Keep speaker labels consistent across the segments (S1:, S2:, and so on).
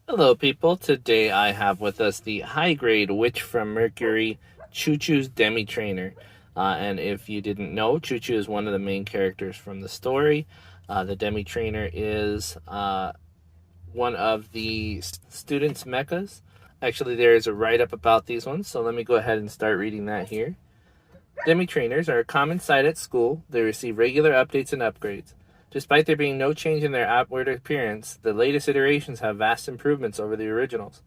S1: Hello people, today I have with us the high-grade Witch from Mercury, Chuchu's Demi trainer. And if you didn't know, Chuchu is one of the main characters from the story. The Demi trainer is one of the students' mechas. Actually, there is a write-up about these ones, so let me go ahead and start reading that here. Demi trainers are a common sight at school. They receive regular updates and upgrades. Despite there being no change in their outward appearance, the latest iterations have vast improvements over the originals.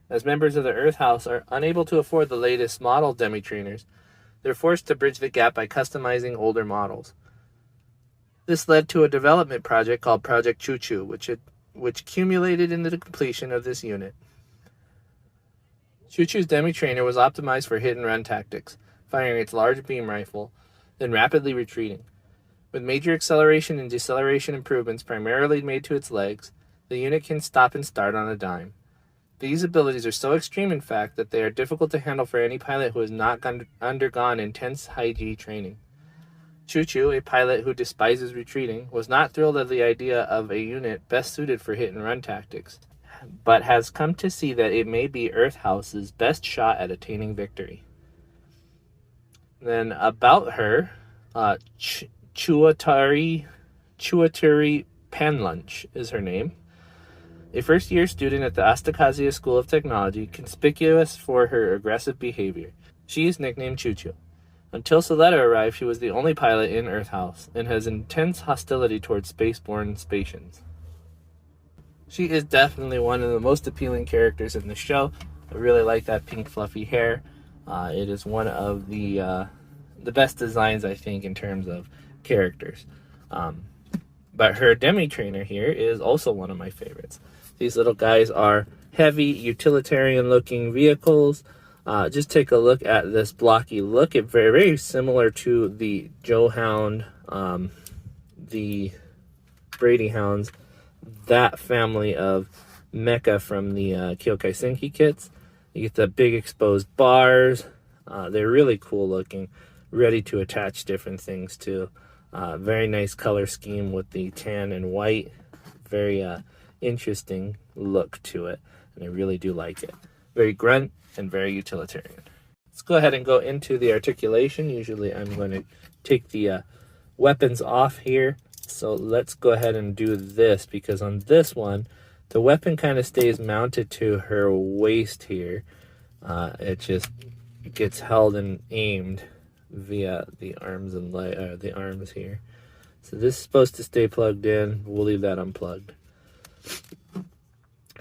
S1: As members of the Earth House are unable to afford the latest model Demi trainers, they're forced to bridge the gap by customizing older models. This led to a development project called Project Chuchu, which culminated in the completion of this unit. Chuchu's Demi trainer was optimized for hit-and-run tactics, firing its large beam rifle, then rapidly retreating. With major acceleration and deceleration improvements primarily made to its legs, the unit can stop and start on a dime. These abilities are so extreme, in fact, that they are difficult to handle for any pilot who has not undergone intense high-G training. Chuchu, a pilot who despises retreating, was not thrilled at the idea of a unit best suited for hit-and-run tactics, but has come to see that it may be Earth House's best shot at attaining victory. Then about her, Chuatari Panlunch is her name. A first-year student at the Astakazia School of Technology, conspicuous for her aggressive behavior. She is nicknamed Chuchu. Until Soletta arrived, she was the only pilot in Earth House, and has intense hostility towards spaceborne Spatians. She is definitely one of the most appealing characters in the show. I really like that pink fluffy hair. It is one of the best designs, I think, in terms of characters. But her Demi trainer here is also one of my favorites. These little guys are heavy, utilitarian-looking vehicles. Just take a look at this blocky look. It's very, very similar to the Joehound, the Brady Hounds, that family of mecha from the Kyokai Senki kits. You get the big exposed bars. They're really cool looking, ready to attach different things to. Very nice color scheme with the tan and white. Very interesting look to it, and I really do like it. Very grunt and very utilitarian. Let's go ahead and go into the articulation. Usually I'm going to take the weapons off here. So let's go ahead and do this, because on this one, the weapon kind of stays mounted to her waist here. It just gets held and aimed via the arms and the arms here. So this is supposed to stay plugged in. We'll leave that unplugged.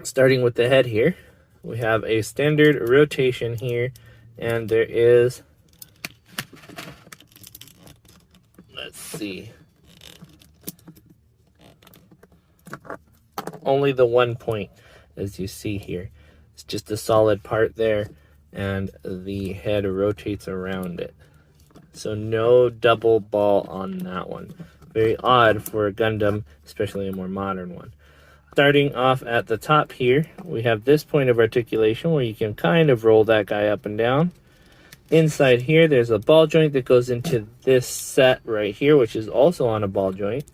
S1: Starting with the head here, we have a standard rotation here, and there is, let's see, only the 1 point, as you see here. It's just a solid part there, and the head rotates around it. So no double ball on that one. Very odd for a Gundam, especially a more modern one. Starting off at the top here, we have this point of articulation where you can kind of roll that guy up and down. Inside here, there's a ball joint that goes into this set right here, which is also on a ball joint,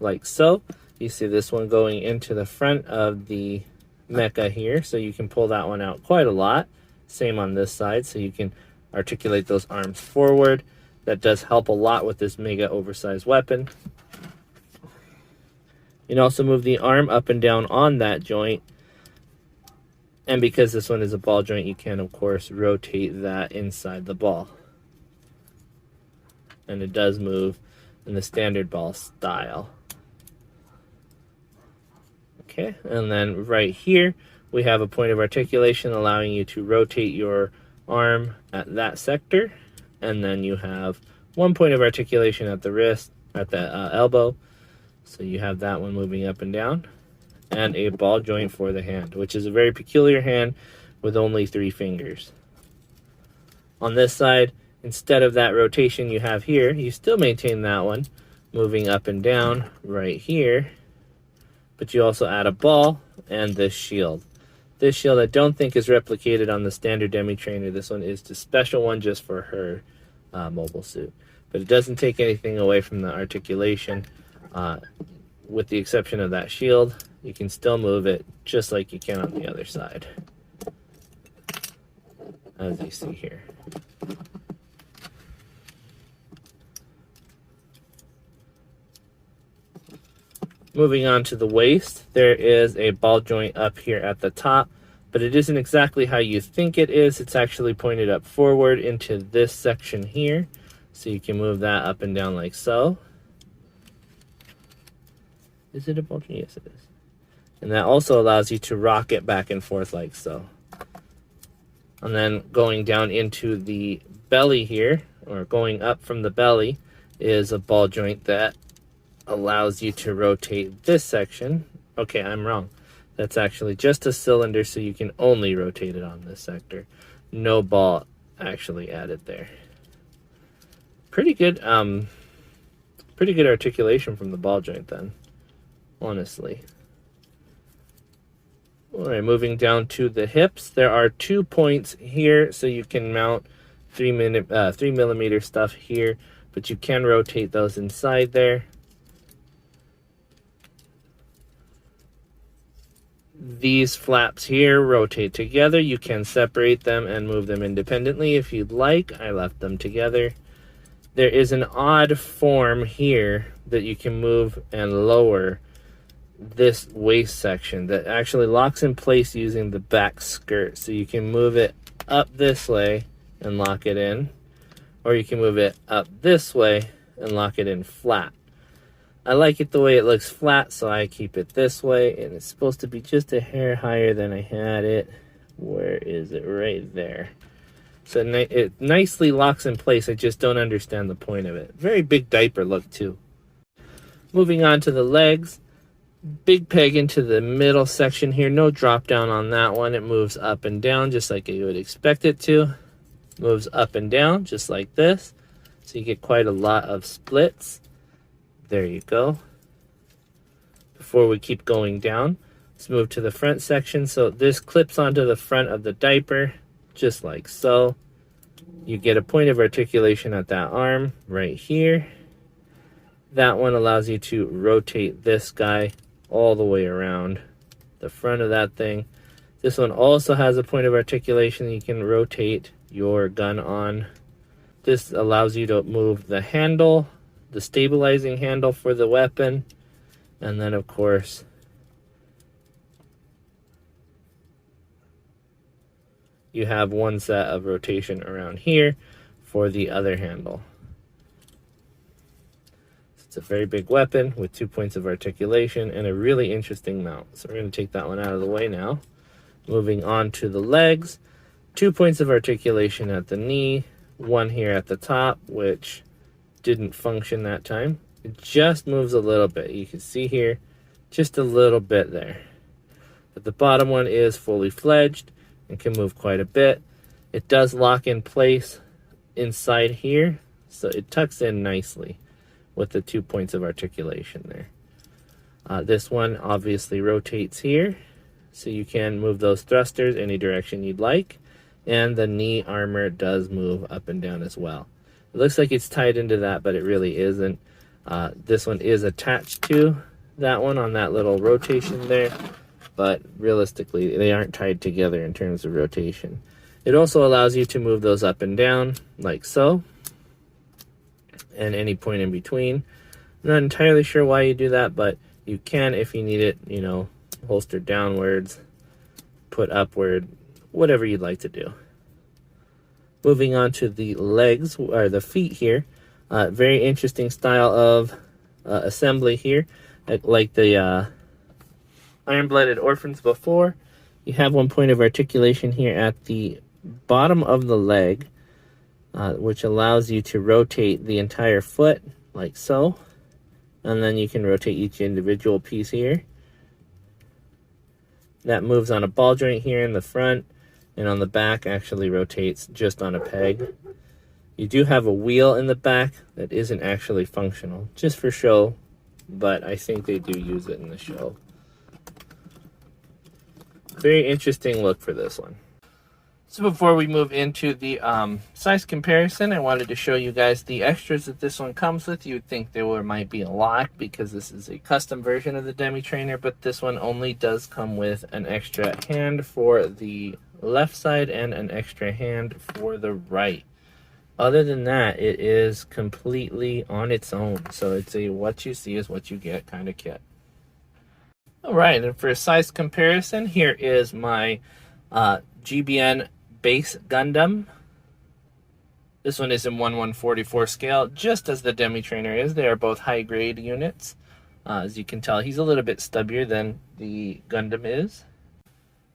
S1: like so. You see this one going into the front of the mecha here, so you can pull that one out quite a lot. Same on this side, so you can articulate those arms forward. That does help a lot with this mega oversized weapon. You can also move the arm up and down on that joint. And because this one is a ball joint, you can, of course, rotate that inside the ball. And it does move in the standard ball style. Okay, and then right here, we have a point of articulation allowing you to rotate your arm at that sector. And then you have 1 point of articulation at the wrist, at the elbow. So you have that one moving up and down. And a ball joint for the hand, which is a very peculiar hand with only 3 fingers. On this side, instead of that rotation you have here, you still maintain that one, moving up and down right here. But you also add a ball and this shield. This shield I don't think is replicated on the standard Demi trainer. This one is the special one just for her mobile suit. But it doesn't take anything away from the articulation, with the exception of that shield. you can still move it just like you can on the other side, as you see here. Moving on to the waist, there is a ball joint up here at the top, but it isn't exactly how you think it is. It's actually pointed up forward into this section here. So you can move that up and down like so. Is it a ball joint? Yes, it is. And that also allows you to rock it back and forth like so. And then going down into the belly here, or going up from the belly, is a ball joint that allows you to rotate this section. Okay, I'm wrong. That's actually just a cylinder, so you can only rotate it on this sector. No ball actually added there. Pretty good articulation from the ball joint then, honestly. All right, moving down to the hips, there are 2 points here, so you can mount 3 millimeter stuff here, but you can rotate those inside there. These flaps here rotate together. You can separate them and move them independently if you'd like. I left them together. There is an odd form here that you can move and lower this waist section that actually locks in place using the back skirt. So you can move it up this way and lock it in, or you can move it up this way and lock it in flat. I like it the way it looks flat, so I keep it this way, and it's supposed to be just a hair higher than I had it. Where is it? Right there. So it nicely locks in place. I just don't understand the point of it. Very big diaper look too. Moving on to the legs. Big peg into the middle section here. No drop down on that one. It moves up and down just like you would expect it to. Moves up and down just like this. So you get quite a lot of splits. There you go. Before we keep going down, let's move to the front section. So this clips onto the front of the diaper, just like so. You get a point of articulation at that arm right here. That one allows you to rotate this guy all the way around the front of that thing. This one also has a point of articulation you can rotate your gun on. This allows you to move the handle, the stabilizing handle for the weapon, and then of course you have one set of rotation around here for the other handle. It's a very big weapon with 2 points of articulation and a really interesting mount. So we're going to take that one out of the way now. Moving on to the legs, 2 points of articulation at the knee, one here at the top, which didn't function that time. It just moves a little bit. You can see here, just a little bit there. But the bottom one is fully fledged and can move quite a bit. It does lock in place inside here, so it tucks in nicely with the 2 points of articulation there. This one obviously rotates here, so you can move those thrusters any direction you'd like, and the knee armor does move up and down as well. It looks like it's tied into that, but it really isn't. This one is attached to that one on that little rotation there, but realistically, they aren't tied together in terms of rotation. It also allows you to move those up and down, like so, and any point in between. I'm not entirely sure why you do that, but you can if you need it, you know, holstered downwards, put upward, whatever you'd like to do. Moving on to the legs, or the feet here. Very interesting style of assembly here. Like the iron-blooded orphans before, you have 1 point of articulation here at the bottom of the leg, which allows you to rotate the entire foot, like so. And then you can rotate each individual piece here. That moves on a ball joint here in the front, and on the back actually rotates just on a peg. You do have a wheel in the back that isn't actually functional, just for show, but I think they do use it in the show. Very interesting look for this one. So before we move into the size comparison, I wanted to show you guys the extras that this one comes with. You would think there might be a lot because this is a custom version of the Demi trainer, but this one only does come with an extra hand for the left side and an extra hand for the right. Other than that, it is completely on its own. So it's a what you see is what you get kind of kit. All right, and for a size comparison, here is my GBN base Gundam. This one is in 1/144 scale, just as the Demi trainer is. They are both high grade units. As you can tell, he's a little bit stubbier than the Gundam is.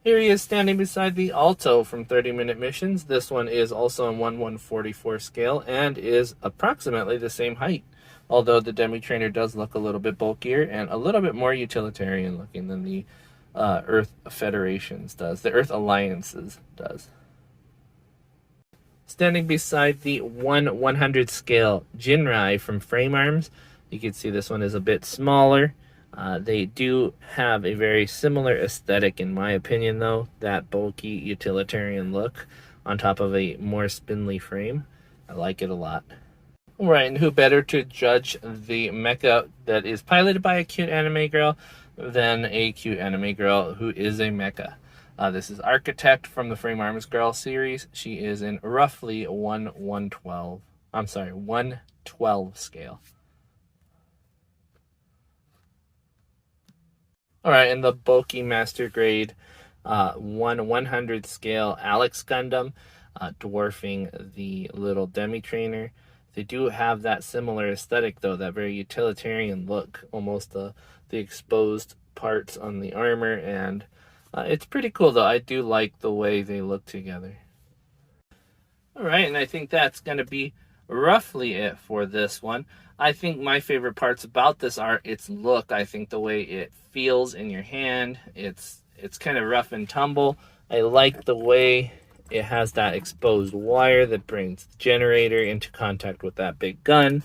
S1: Here he is standing beside the Alto from 30-Minute Missions. This one is also in 1/144 scale and is approximately the same height, although the Demi trainer does look a little bit bulkier and a little bit more utilitarian looking than the Earth Federations does, the Earth Alliances does. Standing beside the 1/100 scale Jinrai from Frame Arms, you can see this one is a bit smaller. They do have a very similar aesthetic, in my opinion, though, that bulky utilitarian look on top of a more spindly frame. I like it a lot. All right, and who better to judge the mecha that is piloted by a cute anime girl than a cute anime girl who is a mecha. This is Architect from the Frame Arms Girl series. She is in roughly 1/12 scale. All right, and the bulky master grade 1/100 scale Alex Gundam, dwarfing the little Demi trainer. They do have that similar aesthetic, though, that very utilitarian look, almost the exposed parts on the armor, and it's pretty cool, though. I do like the way they look together. All right, and I think that's going to be roughly it for this one. I think my favorite parts about this are its look. I think the way it feels in your hand, it's kind of rough and tumble. I like the way it has that exposed wire that brings the generator into contact with that big gun.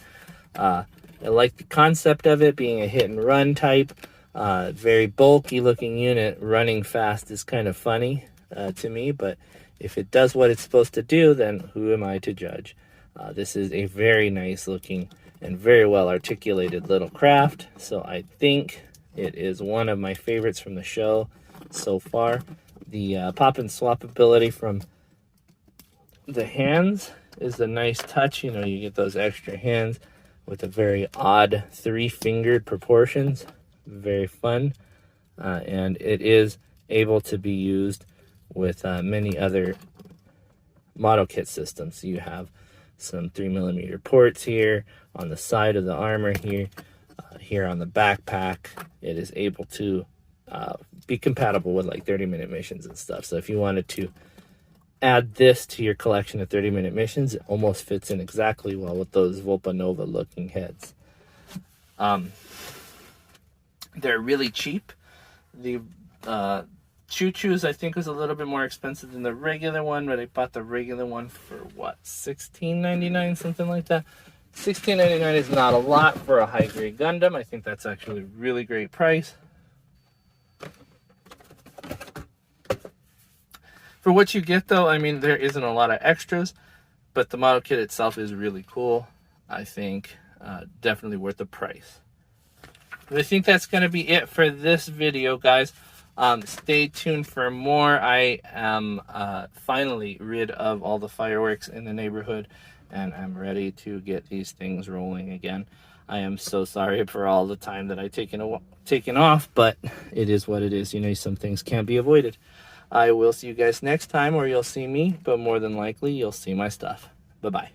S1: I like the concept of it being a hit and run type. Very bulky looking unit. Running fast is kind of funny to me, but if it does what it's supposed to do, then who am I to judge? This is a very nice looking and very well articulated little craft, so I think it is one of my favorites from the show so far. The pop and swap ability from the hands is a nice touch. You know, you get those extra hands with a very odd 3-fingered proportions. Very fun. And it is able to be used with many other model kit systems. So you have some 3mm ports here on the side of the armor here. Here on the backpack, it is able to be compatible with like 30-minute missions and stuff. So if you wanted to add this to your collection of 30-minute missions, it almost fits in exactly well with those Volpa Nova looking heads. They're really cheap. The Chuchus, I think, was a little bit more expensive than the regular one, but I bought the regular one for what, $16.99, something like that. $16.99 is not a lot for a high-grade Gundam. I think that's actually a really great price. For what you get, though, I mean, there isn't a lot of extras, but the model kit itself is really cool. I think definitely worth the price. But I think that's going to be it for this video, guys. Stay tuned for more. I am finally rid of all the fireworks in the neighborhood, and I'm ready to get these things rolling again. I am so sorry for all the time that I've taken off, but it is what it is. You know, some things can't be avoided. I will see you guys next time, or you'll see me, but more than likely, you'll see my stuff. Bye-bye.